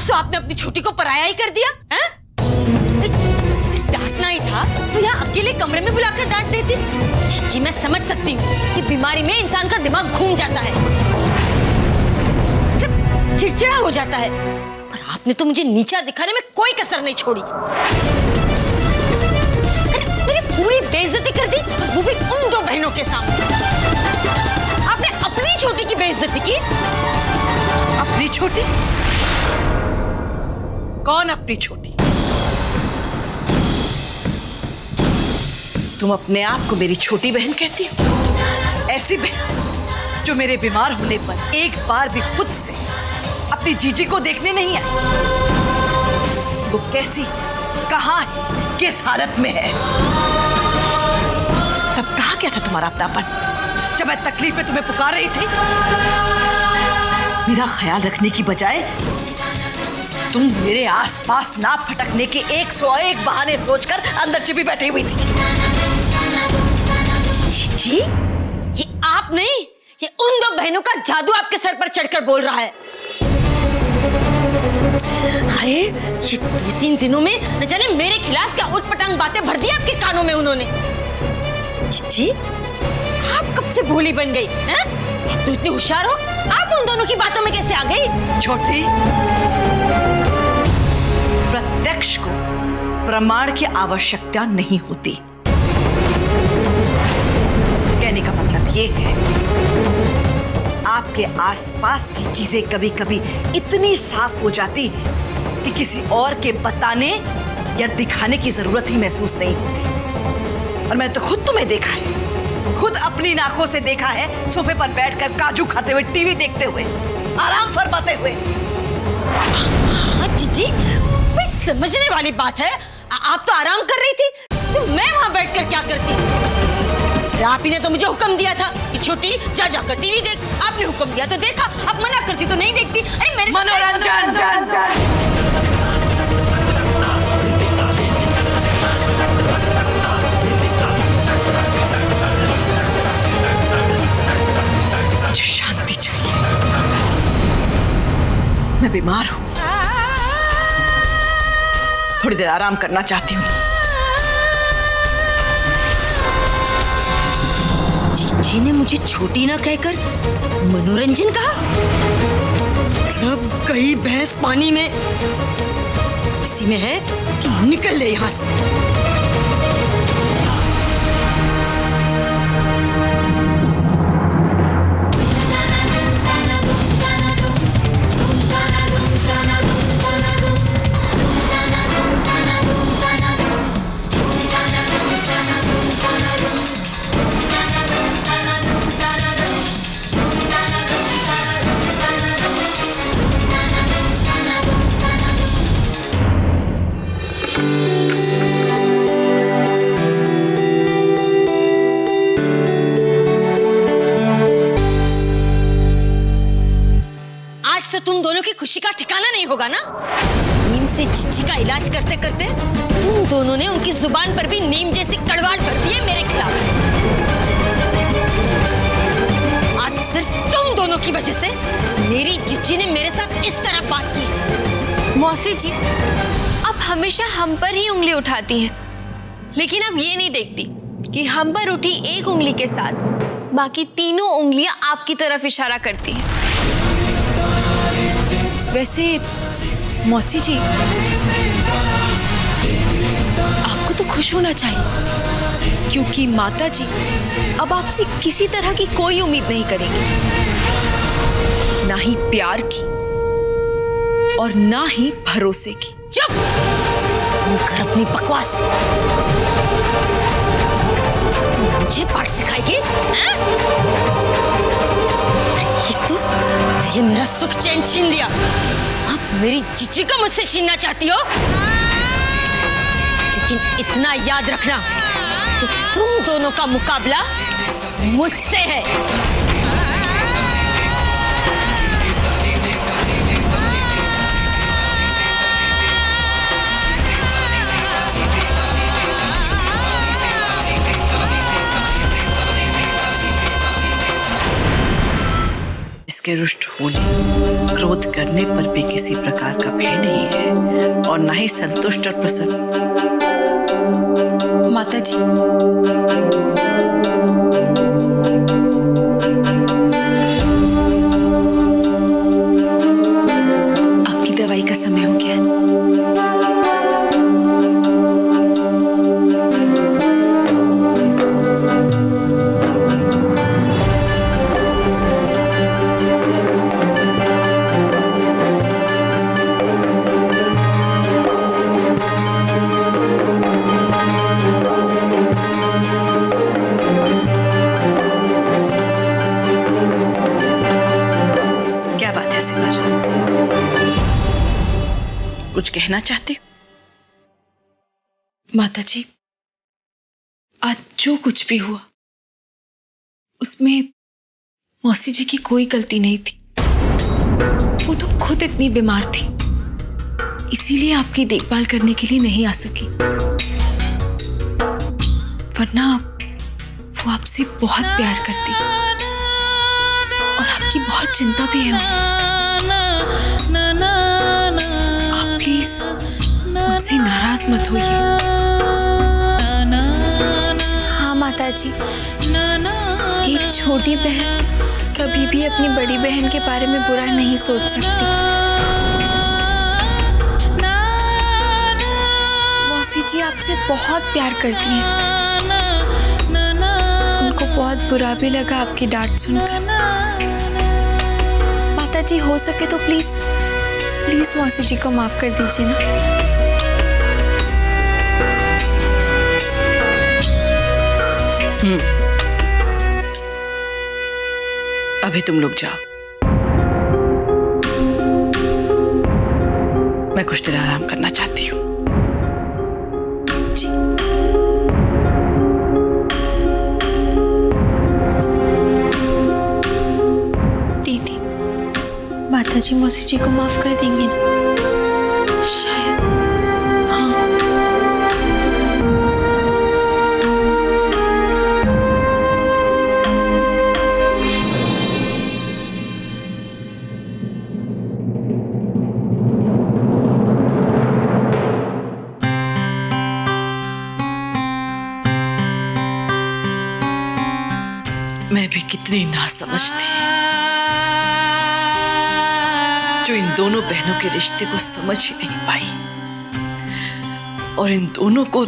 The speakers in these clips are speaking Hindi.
तो आपने अपनी छोटी को पराया ही कर दिया हैं? डांटना ही था तो यहाँ अकेले कमरे में बुलाकर डांट देती। जी मैं समझ सकती हूँ कि बीमारी में इंसान का दिमाग घूम जाता है, चिड़चिड़ा हो जाता है, पर आपने तो मुझे नीचा दिखाने में कोई कसर नहीं छोड़ी। अरे मेरी पूरी बेइज्जती कर दी, वो भी उन दो बहनों के सामने। आपने अपनी छोटी की बेइज्जती की। अपनी छोटी? कौन अपनी छोटी? तुम अपने आप को मेरी छोटी बहन कहती हो? ऐसी बहन जो मेरे बीमार होने पर एक बार भी खुद से अपनी जीजी को देखने नहीं आई। वो कैसी, कहाँ है, किस हालत में है? तब कहाँ गया था तुम्हारा अपनापन जब मैं तकलीफ में तुम्हें पुकार रही थी? मेरा ख्याल रखने की बजाय तुम मेरे आसपास ना फटकने के 101 बहाने सोचकर अंदर छिपी बैठी हुई थी। जी, ये आप नहीं, ये उन दो बहनों का जादू आपके सर पर चढ़कर बोल रहा है। अरे ये 2-3 दिनों में न जाने मेरे खिलाफ क्या उटपटांग बातें भर दी आपके कानों में उन्होंने। जी, आप कब से भोली बन गई हैं? आप तो इतनी होशियार हो, आप उन दोनों की बातों में कैसे आ गई? छोटी, प्रत्यक्ष को प्रमाण की आवश्यकता नहीं होती। कहने का मतलब ये है, आपके आसपास की चीजें कभी कभी इतनी साफ हो जाती हैं कि किसी और के बताने या दिखाने की जरूरत ही महसूस नहीं होती। और मैं तो खुद तुम्हें देखा है, खुद अपनी आंखों से देखा है, सोफे पर बैठकर काजू खाते हुए, टीवी देखते हुए, आराम फरमाते हुए। हाँ जीजी, भाई समझने वाली बात है। आप तो आराम कर रही थी, तो मैं वहां बैठकर क्या करती? आप ही ने तो मुझे हुक्म दिया था कि छोटी जा जाकर टीवी देख। आपने हुक्म दिया तो देखा, अब मना करती तो नहीं देखती। अरे मेरे मनोरंजन। मुझे शांति चाहिए, मैं बीमार हूं, थोड़ी देर आराम करना चाहती हूँ। जीजी ने मुझे छोटी ना कहकर मनोरंजन कहा? मतलब गई भैंस पानी में। इसी में है कि निकल ले यहाँ से। तो तुम दोनों की खुशी का ठिकाना नहीं होगा ना। नीम से जीजी का इलाज करते करते तुम दोनों ने उनकी जुबान पर भी नीम जैसी कड़वाहट भर दी है मेरे खिलाफ। आज सिर्फ तुम दोनों की वजह से मेरी जीजी ने मेरे साथ इस तरह बात की। मौसी जी, आप हमेशा हम पर ही उंगली उठाती हैं, लेकिन आप ये नहीं देखती कि हम पर उठी एक उंगली के साथ बाकी तीनों उंगलियां आपकी तरफ इशारा करती हैं। वैसे मौसी जी, आपको तो खुश होना चाहिए, क्योंकि माता जी अब आपसे किसी तरह की कोई उम्मीद नहीं करेंगी, ना ही प्यार की और ना ही भरोसे की। चुप कर अपनी बकवास। तू मुझे पाठ सिखाएगी? ये मेरा सुख चैन छीन लिया, अब मेरी जीजी को मुझसे छीनना चाहती हो? लेकिन इतना याद रखना कि तुम दोनों का मुकाबला मुझसे है। के रुष्ट होने, क्रोध करने पर भी किसी प्रकार का भय नहीं है और ना ही संतुष्ट और प्रसन्न। माता जी, आपकी दवाई का समय हो गया है। कुछ कहना चाहती हो? माता जी, आज जो कुछ भी हुआ उसमें मौसी जी की कोई गलती नहीं थी। वो तो खुद इतनी बीमार थी, इसीलिए आपकी देखभाल करने के लिए नहीं आ सकी, वरना वो आपसे बहुत प्यार करती और आपकी बहुत चिंता भी है उन्हें। आप प्लीज उनसे नाराज मत होइए। हाँ माता जी, एक छोटी बहन कभी भी अपनी बड़ी बहन के बारे में बुरा नहीं सोच सकती। मौसी जी आपसे बहुत प्यार करती हैं। उनको बहुत बुरा भी लगा आपकी डांट सुनकर। माता जी, हो सके तो प्लीज प्लीज मौसी जी को माफ कर दीजिए ना। अभी तुम लोग जाओ, मैं कुछ देर आराम करना चाहती हूँ। जी। दीदी, माता जी मौसी जी को माफ कर देंगे ना? शायद हाँ। मैं भी कितनी नासमझ थी जो इन दोनों बहनों के रिश्ते को समझ ही नहीं पाई और इन दोनों को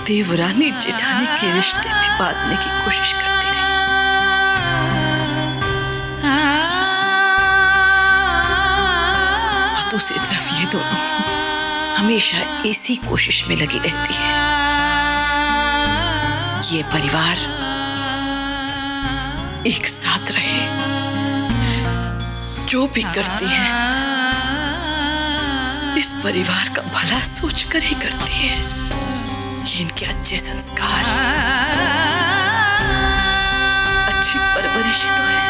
देवरानी जेठानी के रिश्ते में बांधने की कोशिश करती रही। और दूसरी तरफ ये दोनों हमेशा इसी कोशिश में लगी रहती है, ये परिवार एक साथ रहे। जो भी करती है इस परिवार का भला सोचकर ही करती है। ये इनके अच्छे संस्कार, अच्छी परवरिश तो है।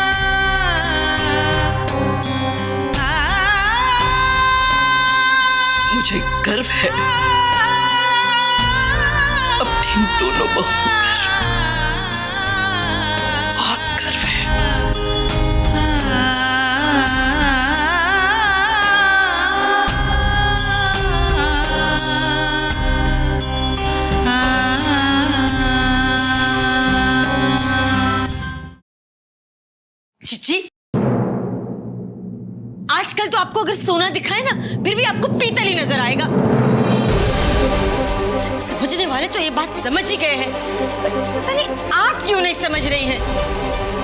मुझे गर्व है अपनी इन दोनों बहुओं पर। जीजी, आजकल तो आपको अगर सोना दिखाए ना, फिर भी आपको पीतल ही नजर आएगा। समझने वाले तो ये बात समझ ही गए हैं, पर पता नहीं आप क्यों नहीं समझ रही हैं।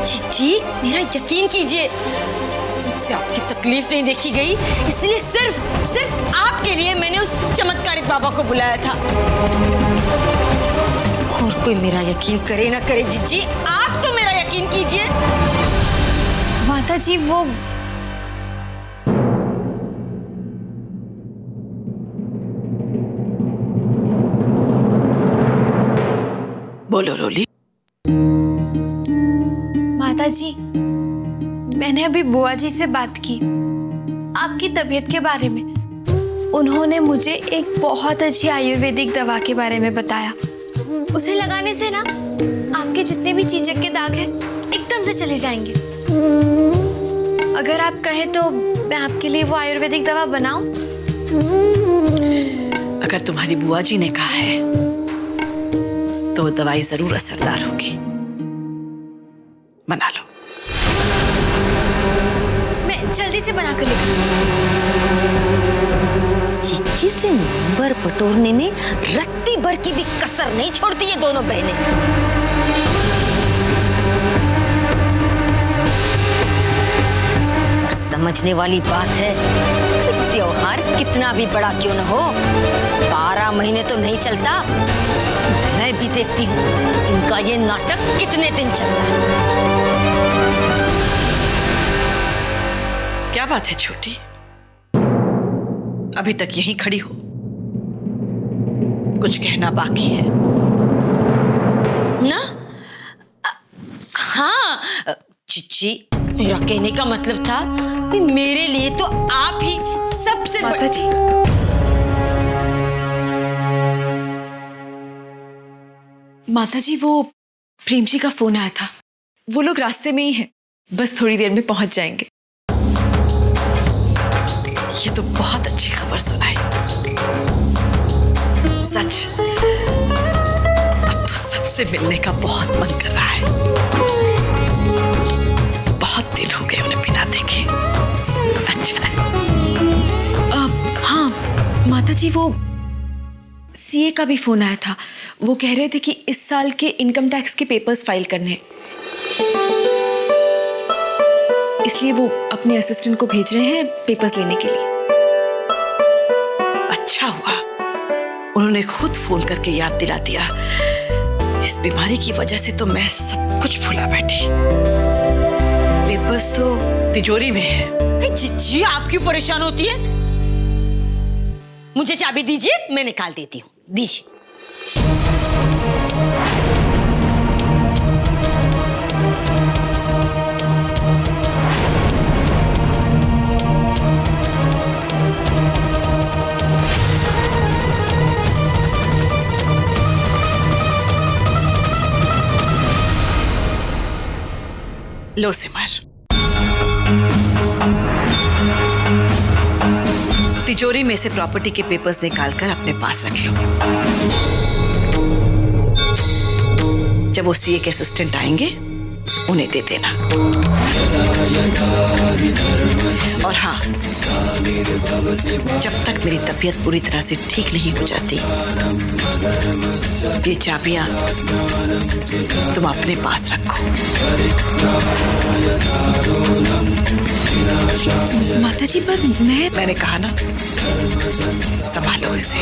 जीजी, मेरा यकीन कीजिए, मुझसे आपकी तकलीफ नहीं देखी गई, इसलिए सिर्फ आपके लिए मैंने उस चमत्कारिक बाबा को बुलाया था। और कोई मेरा यकीन करे ना करे, जीजी आप तो मेरा यकीन कीजिए। माता जी, वो बोलो रोली। माता जी, मैंने अभी बुआ जी से बात की आपकी तबीयत के बारे में। उन्होंने मुझे एक बहुत अच्छी आयुर्वेदिक दवा के बारे में बताया। उसे लगाने से ना आपके जितने भी चीचक के दाग हैं एकदम से चले जाएंगे। अगर आप कहें तो मैं आपके लिए वो आयुर्वेदिक दवा बनाऊं? अगर तुम्हारी बुआ जी ने कहा है तो वो दवाई जरूर असरदार होगी। बना लो। मैं जल्दी से बना कर लेकर। चिच्ची से नंबर बटोरने में रत्ती भर की भी कसर नहीं छोड़ती ये दोनों बहनें। और समझने वाली बात है, त्योहार कितना भी बड़ा क्यों न हो, 12 महीने तो नहीं चलता। मैं भी देखती हूँ इनका ये नाटक कितने दिन चलता है। क्या बात है छोटी, अभी तक यहीं खड़ी हो? कुछ कहना बाकी है ना? हाँ चिच्ची, मेरा कहने का मतलब था कि मेरे लिए तो आप ही सबसे माता जी, माता जी वो प्रेम जी का फोन आया था। वो लोग रास्ते में ही हैं, बस थोड़ी देर में पहुंच जाएंगे। ये तो बहुत अच्छी खबर सुनाई। सच, अब तो सबसे मिलने का बहुत मन कर रहा है। बहुत दिन हो गए उन्हें बिना देखे। अच्छा है। हाँ माता जी, वो सीए का भी फोन आया था। वो कह रहे थे कि इस साल के इनकम टैक्स के पेपर्स फाइल करने हैं, इसलिए वो अपने असिस्टेंट को भेज रहे हैं पेपर्स लेने के लिए। अच्छा हुआ उन्होंने खुद फोन करके याद दिला दिया। इस बीमारी की वजह से तो मैं सब कुछ भुला बैठी। पेपर्स तो तिजोरी में है। चिच्ची, आप क्यों परेशान होती है? मुझे चाबी दीजिए, मैं निकाल देती हूँ। दीजिए। लो सिमर, तिजोरी में से प्रॉपर्टी के पेपर्स निकालकर अपने पास रख लो। जब वो सीए के असिस्टेंट आएंगे उन्हें दे देना। और हाँ, जब तक मेरी तबीयत पूरी तरह से ठीक नहीं हो जाती, ये चाबियां तुम अपने पास रखो। माता जी, पर मैंने कहा ना, संभालो इसे।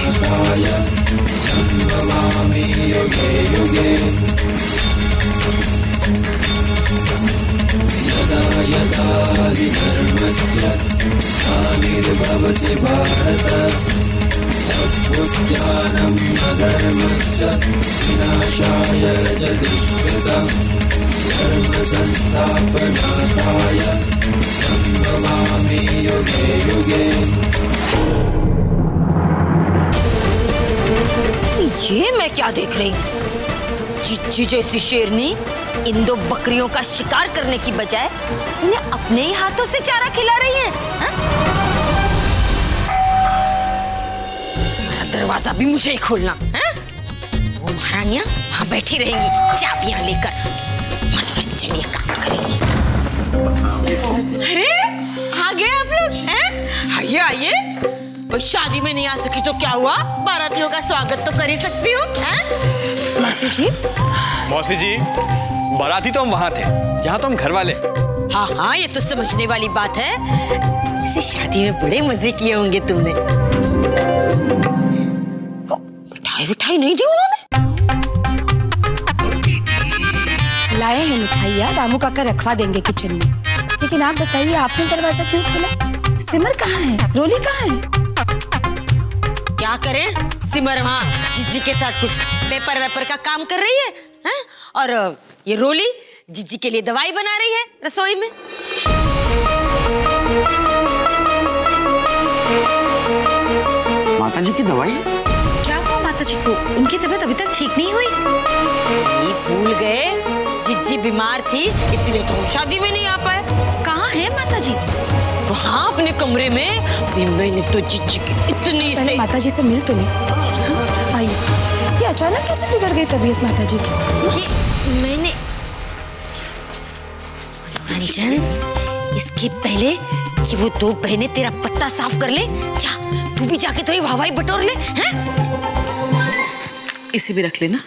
ये मैं क्या देख रही हूँ? चिच्ची जैसी शेरनी इन दो बकरियों का शिकार करने की बजाय इन्हें अपने ही हाथों से चारा खिला रही है। दरवाजा भी मुझे ही खोलना है? वो महारानियां वहां बैठी रहेंगी चाबियां लेकर, मनोरंजन ये काम करेंगी। अरे आ गए आप लोग हैं? आइए आइए। और शादी में नहीं आ सकी तो क्या हुआ, बारातियों का स्वागत तो कर ही सकती हूँ। मौसी जी, मौसी जी, बाराती तो हम वहां थे जहाँ तो हम घर वाले। हाँ हाँ, ये तो समझने वाली बात है। इसी शादी में बड़े मजे किए होंगे तुमने। मिठाई विठाई नहीं दी उन्होंने? लाए हैं मिठाइयाँ, रामू काका रखवा देंगे किचन में। लेकिन आप बताइए, आपने दरवाजा क्यों खोला? सिमर कहाँ है? रोली कहाँ है? क्या करें, सिमर वहाँ जिज्जी के साथ कुछ पेपर वेपर का काम कर रही है, हैं? और ये रोली जिज्जी के लिए दवाई बना रही है रसोई में। माता जी की दवाई? क्या हुआ माता जी को? उनकी तबीयत अभी तक ठीक नहीं हुई? ये भूल गए जिज्जी बीमार थी इसलिए तो हम शादी में नहीं आ पाए। कहाँ है माता जी? वहाँ अपने कमरे में। अभी मैंने तो जिज्जी की इतनी पहले से माता जी से मिल तो ले। आइए, ये अचानक कैसे बिगड़ गई तबीयत माता जी की? ये मैंने रंजन, इसके पहले कि वो दो बहनें तेरा पत्ता साफ कर ले, जा तू भी जाके थोड़ी वाहवाही बटोर ले। हैं? इसे भी रख लेना।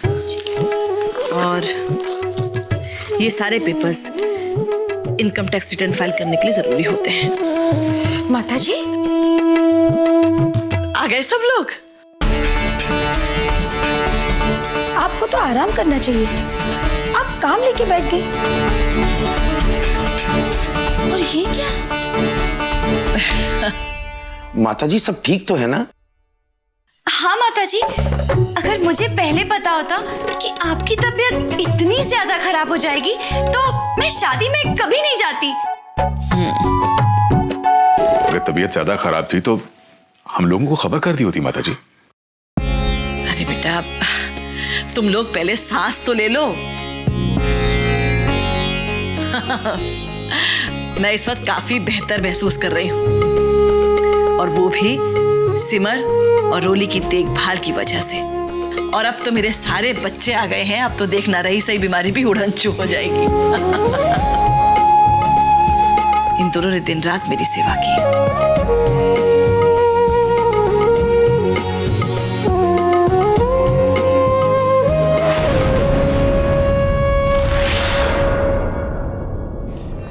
और ये सारे papers income tax return file करने के लिए जरूरी होते हैं। माता जी, आ गए सब लोग? आपको तो आराम करना चाहिए, आप काम लेके बैठ गई। और ये क्या? माता जी सब ठीक तो है ना? हाँ माता जी, अगर मुझे पहले पता होता कि आपकी तबीयत इतनी ज्यादा खराब हो जाएगी तो मैं शादी में कभी नहीं जाती। अगर तबीयत ज्यादा खराब थी तो हम लोगों को खबर कर दी होती माता जी। अरे बेटा, तुम लोग पहले सांस तो ले लो। मैं इस वक्त काफी बेहतर महसूस कर रही हूँ, और वो भी सिमर और रोली की देखभाल की वजह से। और अब तो मेरे सारे बच्चे आ गए हैं, अब तो देखना रही सही बीमारी भी उड़नछू हो जाएगी। इन दोनों ने दिन रात मेरी सेवा की।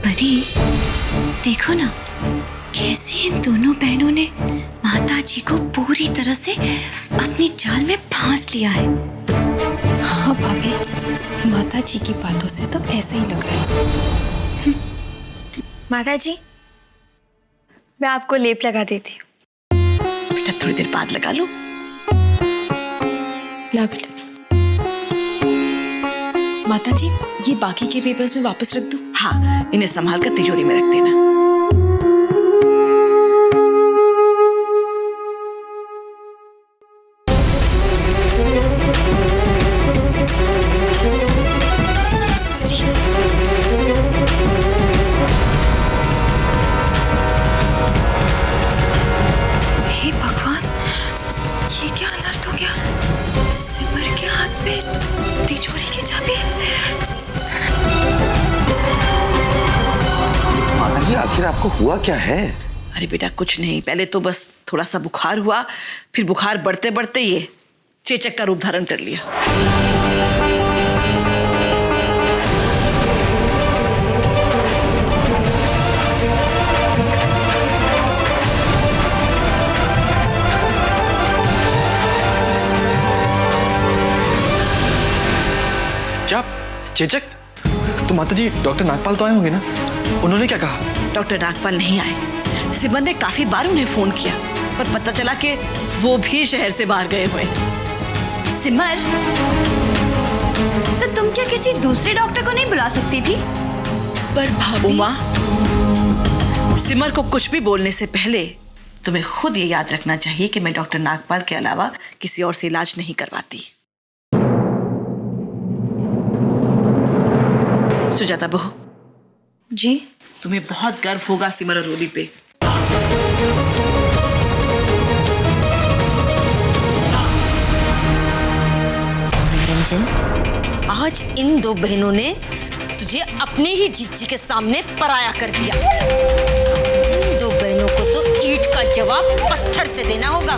परी, देखो ना कैसे इन दोनों बहनों ने माता जी को पूरी तरह से अपनी जाल में फांस लिया है। हाँ भाभी, माता जी की बातों से तो ऐसा ही लग रहा है। माता जी, मैं आपको लेप लगा देती हूँ। बेटा थोड़ी देर बाद लगा लो। ला बेटा। माता जी, ये बाकी के पेपर्स में वापस रख दूं? हाँ, इन्हें संभाल कर तिजोरी में रख देना। हे भगवान, ये क्या अनर्थ हो गया? सिमर के हाथ में तिजोरी की चाबी। माता जी आखिर आपको हुआ क्या है? अरे बेटा कुछ नहीं, पहले तो बस थोड़ा सा बुखार हुआ, फिर बुखार बढ़ते बढ़ते ये चेचक का रूप धारण कर लिया। क्या चेचक? तो माता जी डॉक्टर नागपाल तो आए होंगे ना, उन्होंने क्या कहा? डॉक्टर नागपाल नहीं आए। सिमर ने काफी बार उन्हें फोन किया, पर पता चला कि वो भी शहर से बाहर गए हुए। सिमर, तो तुम क्या किसी दूसरे डॉक्टर को नहीं बुला सकती थी? पर भाभी, उमा, सिमर को कुछ भी बोलने से पहले तुम्हें खुद ये याद रखना चाहिए कि मैं डॉक्टर नागपाल के अलावा किसी और से इलाज नहीं करवाती। सुजाता बहू जी, तुम्हें बहुत गर्व होगा सिमर और रोली पे। रंजन, आज इन दो बहनों ने तुझे अपने ही जिज्जी के सामने पराया कर दिया। इन दो बहनों को तो ईंट का जवाब पत्थर से देना होगा।